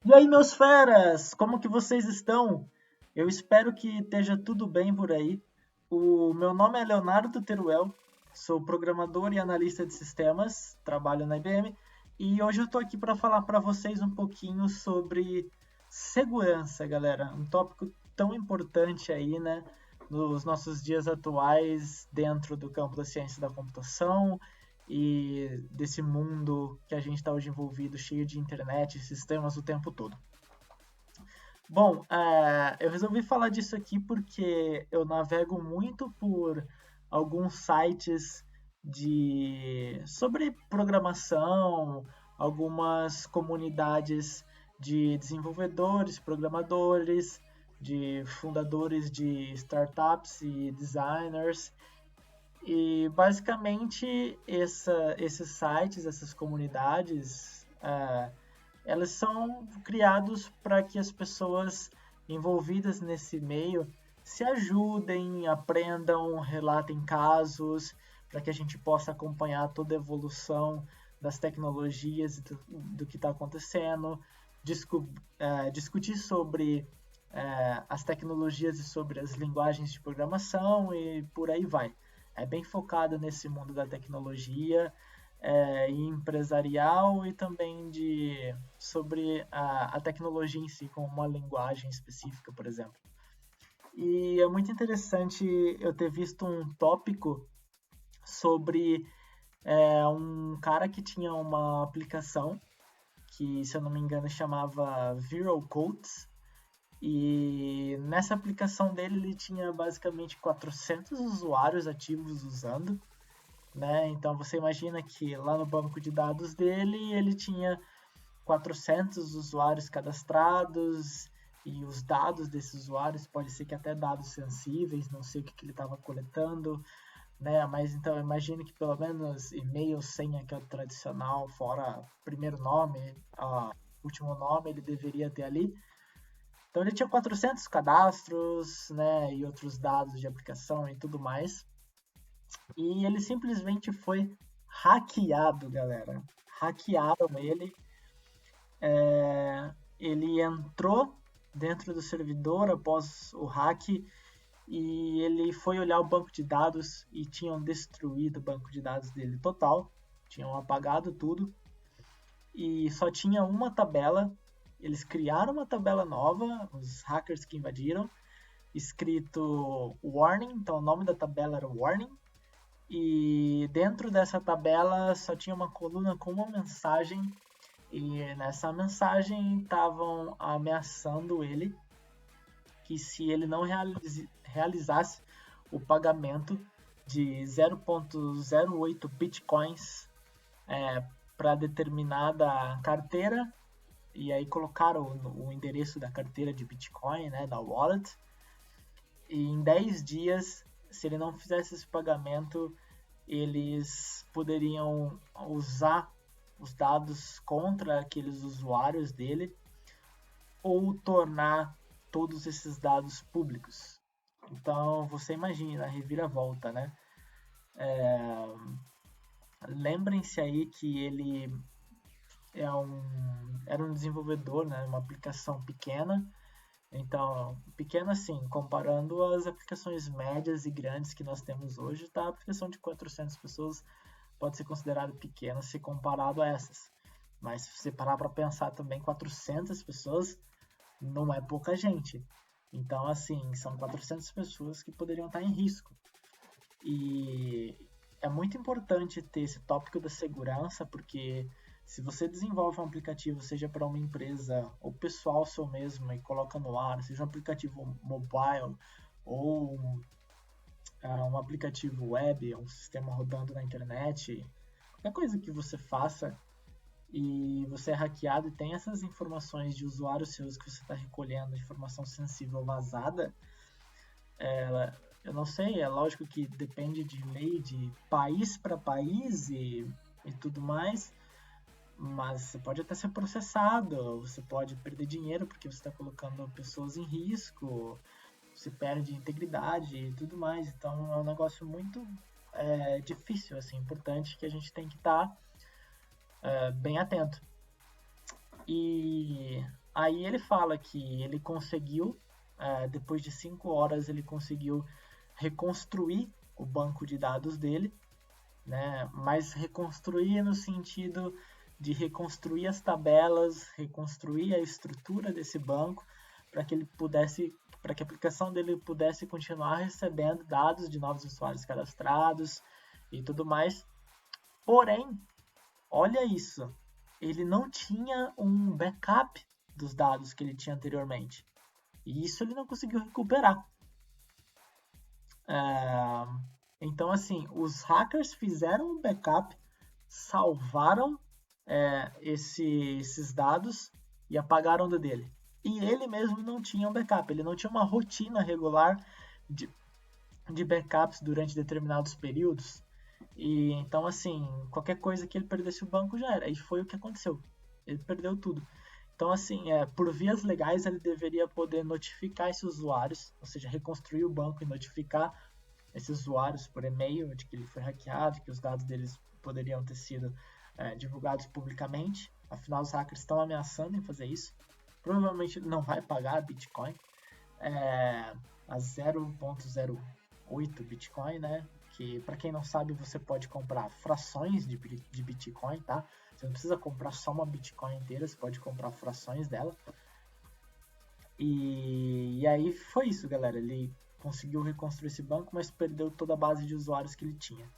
E aí, meus feras, como que vocês estão? Eu espero que esteja tudo bem por aí. O meu nome é Leonardo Teruel, sou programador e analista de sistemas, trabalho na IBM, e hoje eu estou aqui para falar para vocês um pouquinho sobre segurança, galera. Um tópico tão importante aí, né, nos nossos dias atuais, dentro do campo da ciência da computação e desse mundo que a gente está hoje envolvido, cheio de internet e sistemas o tempo todo. Bom, eu resolvi falar disso aqui porque eu navego muito por alguns sites sobre programação, algumas comunidades de desenvolvedores, programadores, de fundadores de startups e designers. E basicamente esses sites, essas comunidades, elas são criados para que as pessoas envolvidas nesse meio se ajudem, aprendam, relatem casos, para que a gente possa acompanhar toda a evolução das tecnologias e do que está acontecendo, discutir sobre as tecnologias e sobre as linguagens de programação e por aí vai. É bem focado nesse mundo da tecnologia e empresarial e também sobre a tecnologia em si, com uma linguagem específica, por exemplo. E é muito interessante eu ter visto um tópico sobre um cara que tinha uma aplicação que, se eu não me engano, chamava Viral Codes. E nessa aplicação dele ele tinha basicamente 400 usuários ativos usando, né? Então você imagina que lá no banco de dados dele ele tinha 400 usuários cadastrados e os dados desses usuários pode ser que até dados sensíveis, não sei o que ele estava coletando, né? Mas então imagine que pelo menos e-mail, senha, que é o tradicional, fora primeiro nome, último nome, ele deveria ter ali. Então ele tinha 400 cadastros, né, e outros dados de aplicação e tudo mais. E ele simplesmente foi hackeado, galera. Hackearam ele. Ele entrou dentro do servidor após o hack e ele foi olhar o banco de dados e tinham destruído o banco de dados dele total. Tinham apagado tudo e só tinha uma tabela. Eles criaram uma tabela nova, os hackers que invadiram, escrito Warning, então o nome da tabela era Warning, e dentro dessa tabela só tinha uma coluna com uma mensagem, e nessa mensagem estavam ameaçando ele que se ele não realizasse o pagamento de 0,08 bitcoins para determinada carteira, e aí colocaram o endereço da carteira de Bitcoin, né, da wallet, e em 10 dias, se ele não fizesse esse pagamento, eles poderiam usar os dados contra aqueles usuários dele ou tornar todos esses dados públicos. Então, você imagina a reviravolta, né? Lembrem-se aí que ele era um desenvolvedor, né? Uma aplicação pequena. Então, pequena assim, comparando as aplicações médias e grandes que nós temos hoje, tá? A aplicação de 400 pessoas pode ser considerada pequena se comparado a essas. Mas se você parar para pensar também, 400 pessoas não é pouca gente. Então, assim, são 400 pessoas que poderiam estar em risco. E é muito importante ter esse tópico da segurança, porque se você desenvolve um aplicativo, seja para uma empresa ou pessoal seu mesmo, e coloca no ar, seja um aplicativo mobile ou um aplicativo web, um sistema rodando na internet, qualquer coisa que você faça e você é hackeado e tem essas informações de usuários seus que você está recolhendo, informação sensível vazada, eu não sei, é lógico que depende de lei de país para país e tudo mais, mas você pode até ser processado, você pode perder dinheiro porque você está colocando pessoas em risco, você perde integridade e tudo mais. Então é um negócio muito difícil, assim, importante que a gente tem que estar bem atento. E Aí ele fala que ele conseguiu, depois de 5 horas, ele conseguiu reconstruir o banco de dados dele, né? Mas reconstruir no sentido de reconstruir as tabelas, reconstruir a estrutura desse banco para que ele pudesse, para que a aplicação dele pudesse continuar recebendo dados de novos usuários cadastrados e tudo mais. Porém, olha isso, ele não tinha um backup dos dados que ele tinha anteriormente. E isso ele não conseguiu recuperar. Então, assim, os hackers fizeram um backup, salvaram esses dados e apagaram do dele. E ele mesmo não tinha um backup, ele não tinha uma rotina regular de backups durante determinados períodos. E então, assim, qualquer coisa que ele perdesse o banco já era. E foi o que aconteceu. Ele perdeu tudo. Então, assim, por vias legais, ele deveria poder notificar esses usuários, ou seja, reconstruir o banco e notificar esses usuários por e-mail de que ele foi hackeado, que os dados deles poderiam ter sido divulgados publicamente. Afinal, os hackers estão ameaçando em fazer isso. Provavelmente ele não vai pagar Bitcoin a 0,08 Bitcoin, né? Que, para quem não sabe, você pode comprar frações de Bitcoin, tá? Você não precisa comprar só uma Bitcoin inteira, você pode comprar frações dela. E aí foi isso, galera. Ele conseguiu reconstruir esse banco, mas perdeu toda a base de usuários que ele tinha.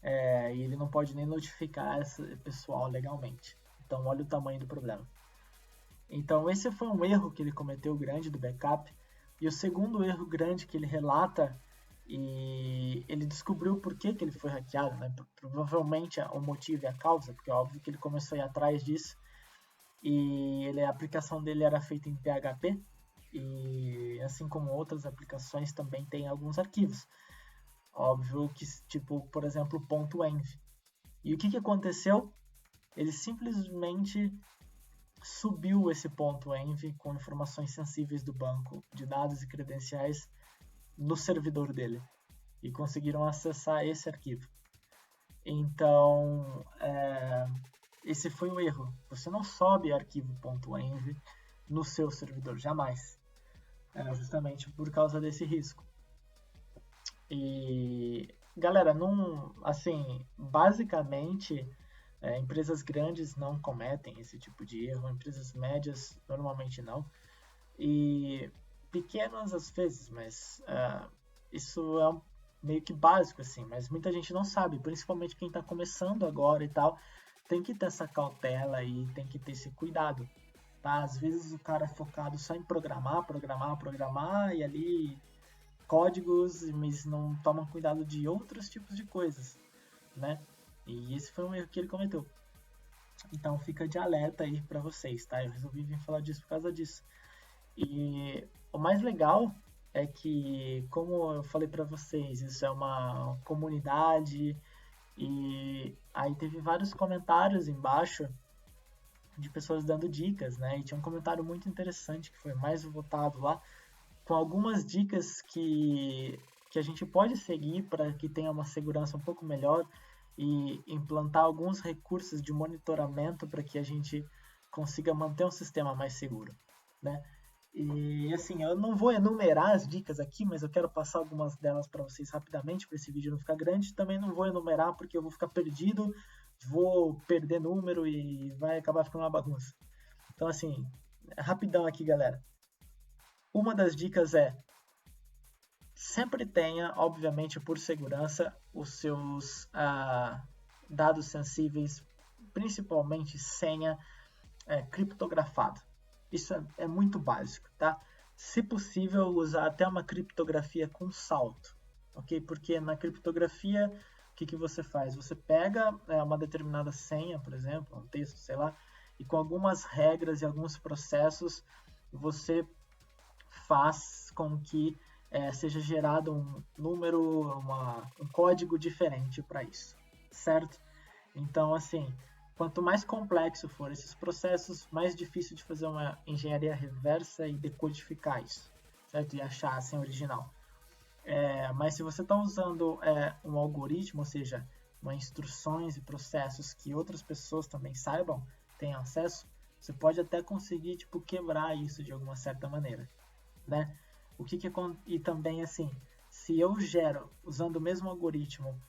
E ele não pode nem notificar esse pessoal legalmente. Então, olha o tamanho do problema. Então, esse foi um erro que ele cometeu grande do backup. E o segundo erro grande que ele relata, e ele descobriu por que ele foi hackeado, né? Provavelmente o motivo e a causa, porque é óbvio que ele começou a ir atrás disso. E a aplicação dele era feita em PHP, e assim como outras aplicações também tem alguns arquivos. Óbvio que, tipo, por exemplo, .env. E o que aconteceu? Ele simplesmente subiu esse .env com informações sensíveis do banco de dados e credenciais no servidor dele. E conseguiram acessar esse arquivo. Então, esse foi o erro. Você não sobe arquivo .env no seu servidor, jamais. Justamente por causa desse risco. E, galera, assim, basicamente, empresas grandes não cometem esse tipo de erro, empresas médias normalmente não. E pequenas às vezes, mas isso é meio que básico, assim, mas muita gente não sabe, principalmente quem está começando agora e tal, tem que ter essa cautela e tem que ter esse cuidado, tá? Às vezes o cara é focado só em programar, e ali códigos, mas não tomam cuidado de outros tipos de coisas, né? E esse foi um erro que ele cometeu. Então fica de alerta aí para vocês, tá? Eu resolvi vir falar disso por causa disso. E o mais legal é que, como eu falei para vocês, isso é uma comunidade e aí teve vários comentários embaixo de pessoas dando dicas, né? E tinha um comentário muito interessante que foi mais votado lá, com algumas dicas que a gente pode seguir para que tenha uma segurança um pouco melhor e implantar alguns recursos de monitoramento para que a gente consiga manter um sistema mais seguro, né? E assim, eu não vou enumerar as dicas aqui, mas eu quero passar algumas delas para vocês rapidamente, para esse vídeo não ficar grande. Também não vou enumerar porque eu vou ficar perdido, vou perder número e vai acabar ficando uma bagunça. Então assim, rapidão aqui, galera. Uma das dicas é sempre tenha, obviamente por segurança, os seus dados sensíveis, principalmente senha, criptografado. Isso é muito básico, tá? Se possível, usar até uma criptografia com salto, ok? Porque na criptografia, o que você faz? Você pega uma determinada senha, por exemplo, um texto, sei lá, e com algumas regras e alguns processos, você faz com que seja gerado um número, um código diferente para isso, certo? Então, assim, quanto mais complexo for esses processos, mais difícil de fazer uma engenharia reversa e decodificar isso, certo? E achar a senha original. Mas se você está usando um algoritmo, ou seja, instruções e processos que outras pessoas também saibam, tenham acesso, Você pode até conseguir tipo, quebrar isso de alguma certa maneira, né? E também assim, se eu gero usando o mesmo algoritmo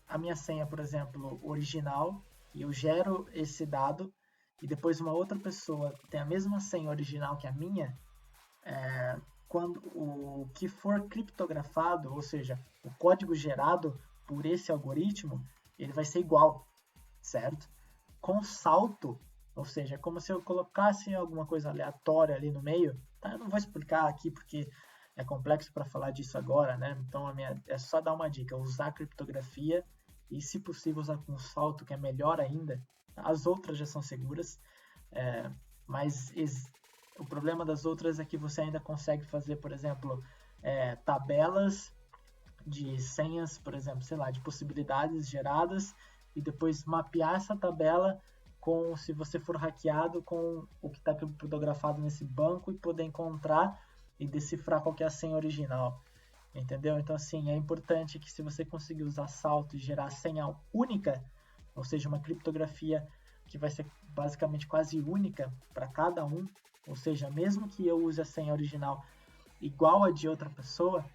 a minha senha, por exemplo, original, e eu gero esse dado, e depois uma outra pessoa tem a mesma senha original que a minha, quando o que for criptografado, ou seja, o código gerado por esse algoritmo, ele vai ser igual, certo? Com salto, ou seja, como se eu colocasse alguma coisa aleatória ali no meio, tá? Eu não vou explicar aqui porque é complexo para falar disso agora, né? Então é só dar uma dica, usar criptografia e, se possível, usar com salto, que é melhor ainda. As outras já são seguras, mas o problema das outras é que você ainda consegue fazer, por exemplo, tabelas de senhas, por exemplo, sei lá, de possibilidades geradas e depois mapear essa tabela com, se você for hackeado, com o que está criptografado nesse banco e poder encontrar e decifrar qual que é a senha original, entendeu? Então, assim, é importante que, se você conseguir usar salto e gerar senha única, ou seja, uma criptografia que vai ser basicamente quase única para cada um, ou seja, mesmo que eu use a senha original igual a de outra pessoa,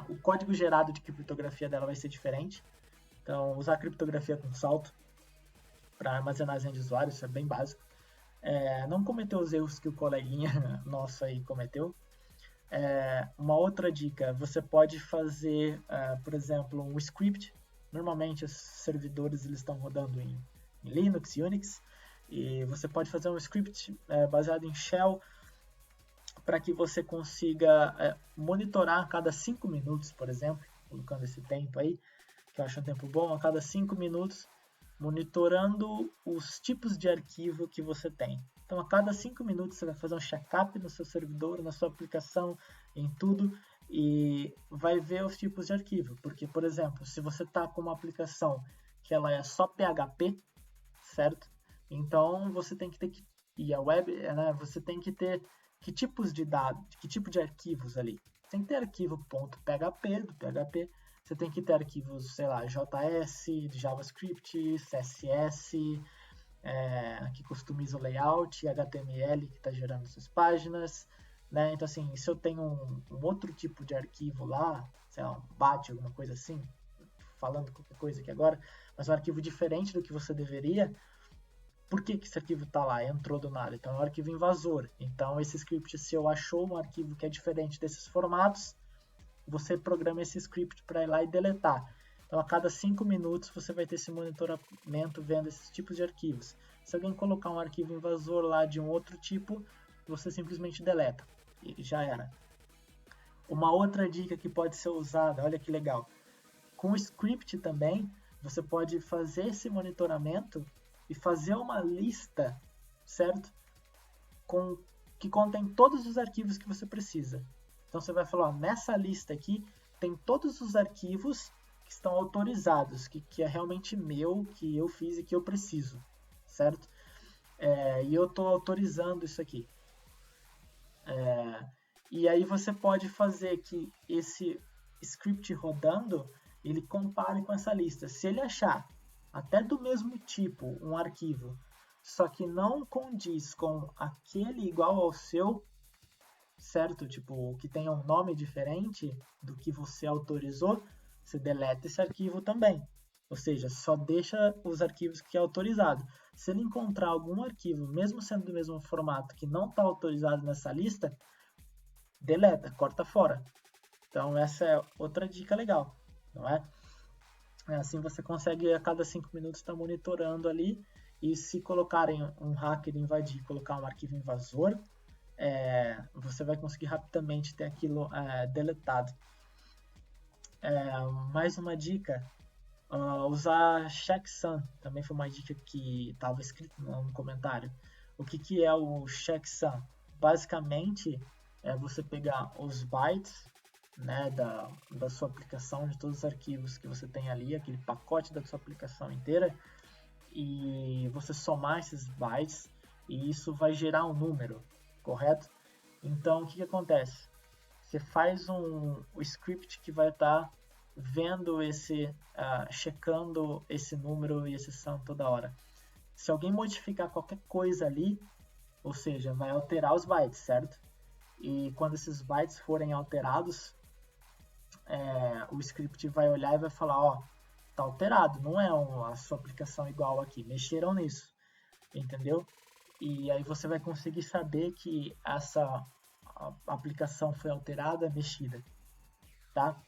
o código gerado de criptografia dela vai ser diferente. Então, usar criptografia com salto para armazenar a senha de usuário, isso é bem básico. Não cometer os erros que o coleguinha nosso aí cometeu. Uma outra dica, você pode fazer, por exemplo, um script. Normalmente os servidores eles estão rodando em Linux, Unix, e você pode fazer um script baseado em Shell para que você consiga monitorar a cada 5 minutos, por exemplo, colocando esse tempo aí, que eu acho um tempo bom, a cada 5 minutos, monitorando os tipos de arquivo que você tem. Então, a cada 5 minutos você vai fazer um check-up no seu servidor, na sua aplicação, em tudo, e vai ver os tipos de arquivo. Porque, por exemplo, se você está com uma aplicação que ela é só PHP, certo? Então, você tem que ter e a web, né, você tem que ter que tipos de dados, que tipo de arquivos ali. Você tem que ter arquivo .php do PHP, você tem que ter arquivos, sei lá, JS, JavaScript, CSS, que customiza o layout, HTML, que está gerando suas páginas, né? Então, assim, se eu tenho um outro tipo de arquivo lá, sei lá, um BAT, alguma coisa assim, falando qualquer coisa aqui agora, mas um arquivo diferente do que você deveria, por que esse arquivo está lá? Entrou do nada. Então, é um arquivo invasor. Então, esse script, se eu achou um arquivo que é diferente desses formatos, você programa esse script para ir lá e deletar. Então, a cada 5 minutos, você vai ter esse monitoramento vendo esses tipos de arquivos. Se alguém colocar um arquivo invasor lá de um outro tipo, você simplesmente deleta. E já era. Uma outra dica que pode ser usada, olha que legal. Com o script também, você pode fazer esse monitoramento e fazer uma lista, certo? Que contém todos os arquivos que você precisa. Então você vai falar, ó, nessa lista aqui tem todos os arquivos que estão autorizados, que é realmente meu, que eu fiz e que eu preciso, certo? E eu estou autorizando isso aqui. E aí você pode fazer que esse script rodando, ele compare com essa lista. Se ele achar até do mesmo tipo um arquivo, só que não condiz com aquele igual ao seu, certo? Tipo, que tenha um nome diferente do que você autorizou, você deleta esse arquivo também. Ou seja, só deixa os arquivos que é autorizado. Se ele encontrar algum arquivo, mesmo sendo do mesmo formato, que não está autorizado nessa lista, deleta, corta fora. Então essa é outra dica legal, não é? Assim você consegue a cada 5 minutos estar monitorando ali, e se colocarem um hacker invadir, colocar um arquivo invasor, você vai conseguir rapidamente ter aquilo deletado. Mais uma dica, usar checksum, também foi uma dica que estava escrito no comentário. O que é o checksum? Basicamente é você pegar os bytes, né, da sua aplicação, de todos os arquivos que você tem ali, aquele pacote da sua aplicação inteira, e você somar esses bytes, e isso vai gerar um número, correto? Então, o que acontece? Você faz o script que vai estar vendo checando esse número e esse sum toda hora. se alguém modificar qualquer coisa ali, ou seja, vai alterar os bytes, certo? E quando esses bytes forem alterados, o script vai olhar e vai falar, ó, tá alterado, não é a sua aplicação igual aqui, mexeram nisso, entendeu? E aí você vai conseguir saber que essa aplicação foi alterada, mexida, tá?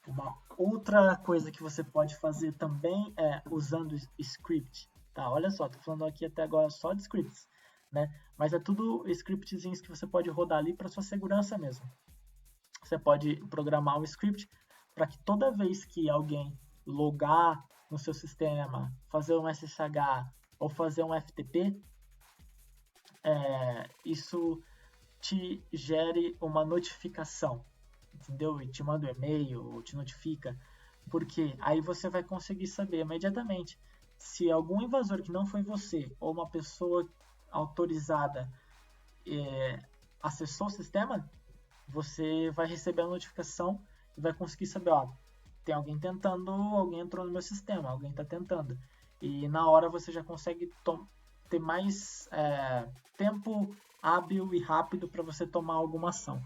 Uma outra coisa que você pode fazer também é usando script, tá? Olha só, tô falando aqui até agora só de scripts, né? Mas é tudo scriptzinhos que você pode rodar ali para sua segurança mesmo. Você pode programar um script para que toda vez que alguém logar no seu sistema, fazer um SSH ou fazer um FTP, isso te gere uma notificação, entendeu? E te manda um e-mail, ou te notifica, porque aí você vai conseguir saber imediatamente se algum invasor que não foi você ou uma pessoa autorizada acessou o sistema, você vai receber a notificação e vai conseguir saber, ó, tem alguém tentando, alguém entrou no meu sistema, alguém está tentando. E na hora você já consegue ter mais tempo hábil e rápido para você tomar alguma ação,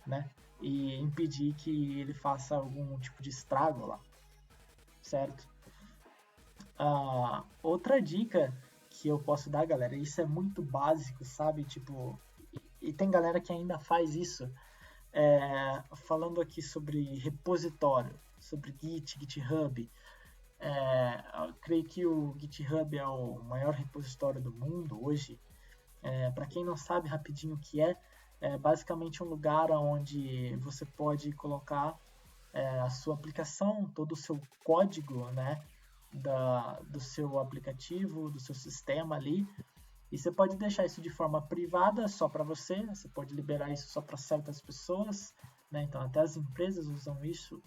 né? E impedir que ele faça algum tipo de estrago lá, certo? Outra dica que eu posso dar, galera, isso é muito básico, sabe? Tipo, e tem galera que ainda faz isso, falando aqui sobre repositório, sobre Git, GitHub. Eu creio que o GitHub é o maior repositório do mundo hoje. Para quem não sabe rapidinho o que é basicamente um lugar onde você pode colocar a sua aplicação, todo o seu código, né, do seu aplicativo, do seu sistema ali. E você pode deixar isso de forma privada só para você, você pode liberar isso só para certas pessoas, né? Então até as empresas usam isso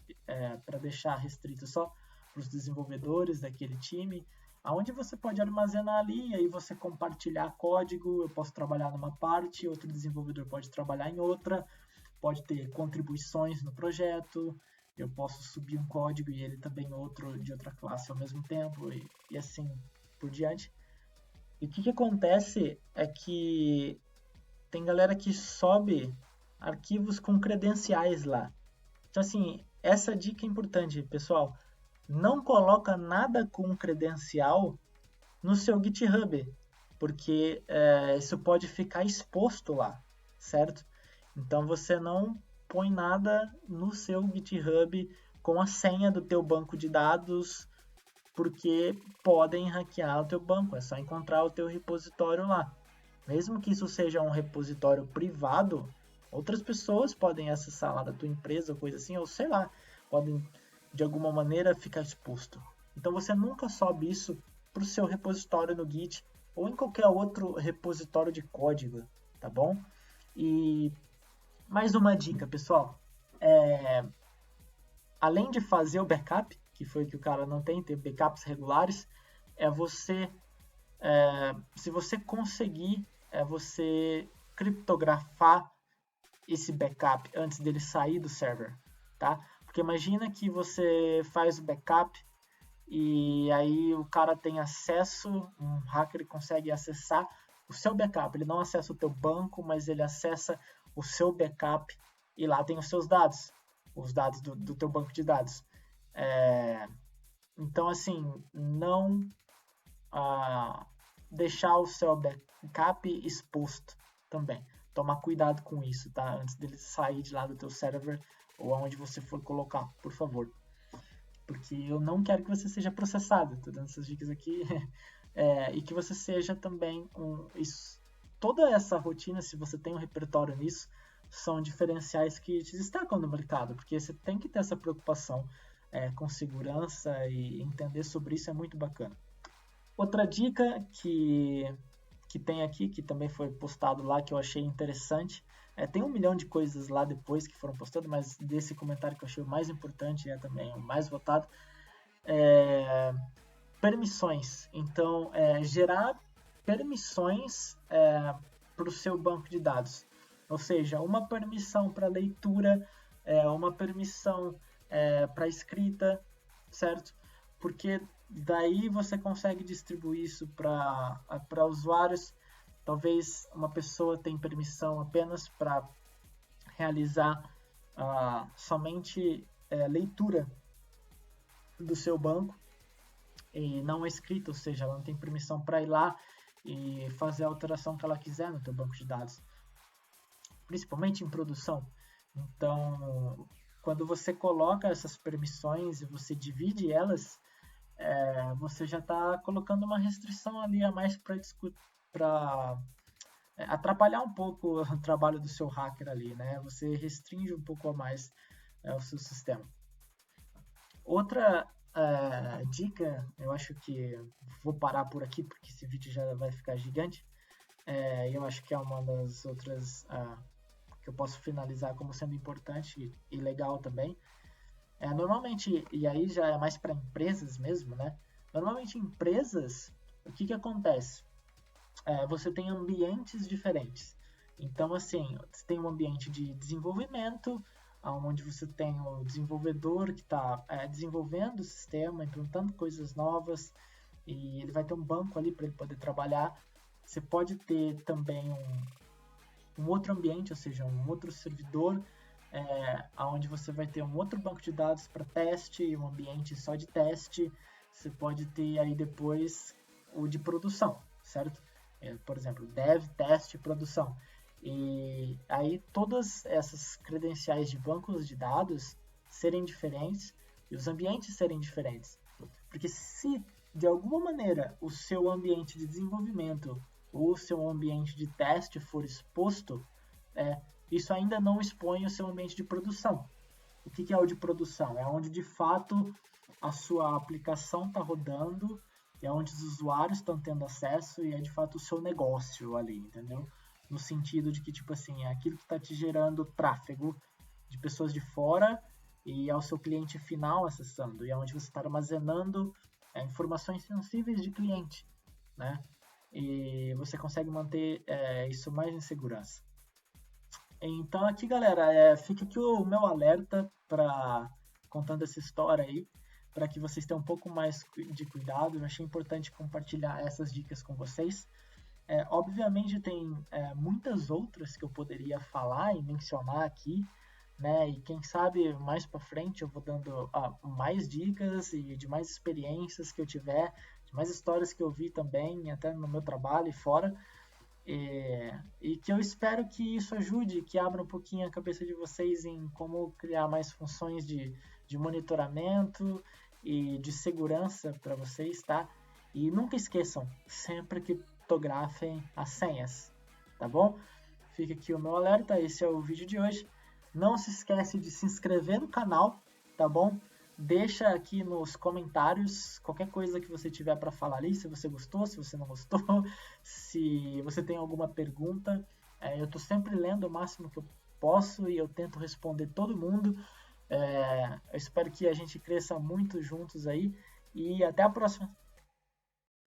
para deixar restrito só para os desenvolvedores daquele time, aonde você pode armazenar ali, e aí você compartilhar código, eu posso trabalhar numa parte, outro desenvolvedor pode trabalhar em outra, pode ter contribuições no projeto, eu posso subir um código e ele também outro de outra classe ao mesmo tempo, e assim por diante. E o que acontece é que tem galera que sobe arquivos com credenciais lá. Então, assim, essa dica é importante, pessoal. Não coloca nada com credencial no seu GitHub, porque isso pode ficar exposto lá, certo? Então, você não põe nada no seu GitHub com a senha do teu banco de dados, porque podem hackear o teu banco, é só encontrar o teu repositório lá. Mesmo que isso seja um repositório privado, outras pessoas podem acessar lá da tua empresa ou coisa assim, ou sei lá, podem de alguma maneira ficar exposto. Então você nunca sobe isso para o seu repositório no Git ou em qualquer outro repositório de código, tá bom? E mais uma dica, pessoal. Além de fazer o backup, que foi que o cara não tem, ter backups regulares, se você conseguir, você criptografar esse backup antes dele sair do server, tá? Porque imagina que você faz o backup e aí o cara tem acesso, um hacker consegue acessar o seu backup. Ele não acessa o teu banco, mas ele acessa o seu backup e lá tem os seus dados, os dados do teu banco de dados. Então, assim, não deixar o seu backup exposto também. Tomar cuidado com isso, tá? Antes dele sair de lá do teu server ou aonde você for colocar, por favor. Porque eu não quero que você seja processado. Tô dando essas dicas aqui. E que você seja também toda essa rotina, se você tem um repertório nisso, são diferenciais que te destacam no mercado, porque você tem que ter essa preocupação com segurança e entender sobre isso é muito bacana. Outra dica que tem aqui, que também foi postado lá, que eu achei interessante, tem 1 milhão de coisas lá depois que foram postadas, mas desse comentário que eu achei o mais importante, também o mais votado, permissões. Então, gerar permissões para o seu banco de dados. Ou seja, uma permissão para leitura, uma permissão para escrita, certo? Porque Daí você consegue distribuir isso para usuários. Talvez uma pessoa tenha permissão apenas para realizar somente leitura do seu banco e não escrita, ou seja, ela não tem permissão para ir lá e fazer a alteração que ela quiser no teu banco de dados, principalmente em produção. Então, quando você coloca essas permissões e você divide elas, você já está colocando uma restrição ali a mais para atrapalhar um pouco o trabalho do seu hacker ali, né? Você restringe um pouco a mais o seu sistema. Outra dica, eu acho que vou parar por aqui porque esse vídeo já vai ficar gigante. Eu acho que é uma das outras que eu posso finalizar como sendo importante e legal também. Normalmente, e aí já é mais para empresas mesmo, né? Normalmente empresas, o que acontece? Você tem ambientes diferentes. Então, assim, você tem um ambiente de desenvolvimento, onde você tem o desenvolvedor que está desenvolvendo o sistema, implantando coisas novas, e ele vai ter um banco ali para ele poder trabalhar. Você pode ter também um outro ambiente, ou seja, um outro servidor, onde você vai ter um outro banco de dados para teste e um ambiente só de teste. Você pode ter aí depois o de produção, certo? Por exemplo, dev, teste, produção. E aí todas essas credenciais de bancos de dados serem diferentes e os ambientes serem diferentes. Porque se de alguma maneira o seu ambiente de desenvolvimento ou o seu ambiente de teste for exposto, isso ainda não expõe o seu ambiente de produção. O que é o de produção? É onde de fato a sua aplicação está rodando, é onde os usuários estão tendo acesso e é de fato o seu negócio ali, entendeu? No sentido de que, tipo assim, é aquilo que está te gerando tráfego de pessoas de fora e é o seu cliente final acessando, e é onde você está armazenando informações sensíveis de cliente, né? E você consegue manter isso mais em segurança. Então aqui, galera, fica aqui o meu alerta para contando essa história aí, para que vocês tenham um pouco mais de cuidado. Eu achei importante compartilhar essas dicas com vocês. Obviamente tem muitas outras que eu poderia falar e mencionar aqui, né? E quem sabe mais para frente eu vou dando mais dicas e de mais experiências que eu tiver, de mais histórias que eu vi também, até no meu trabalho e fora. E que eu espero que isso ajude, que abra um pouquinho a cabeça de vocês em como criar mais funções de monitoramento e de segurança para vocês, tá? E nunca esqueçam, sempre criptografem as senhas, tá bom? Fica aqui o meu alerta, esse é o vídeo de hoje. Não se esquece de se inscrever no canal, tá bom? Deixa aqui nos comentários qualquer coisa que você tiver para falar ali, se você gostou, se você não gostou, se você tem alguma pergunta. Eu estou sempre lendo o máximo que eu posso e eu tento responder todo mundo. Eu espero que a gente cresça muito juntos aí e até a próxima.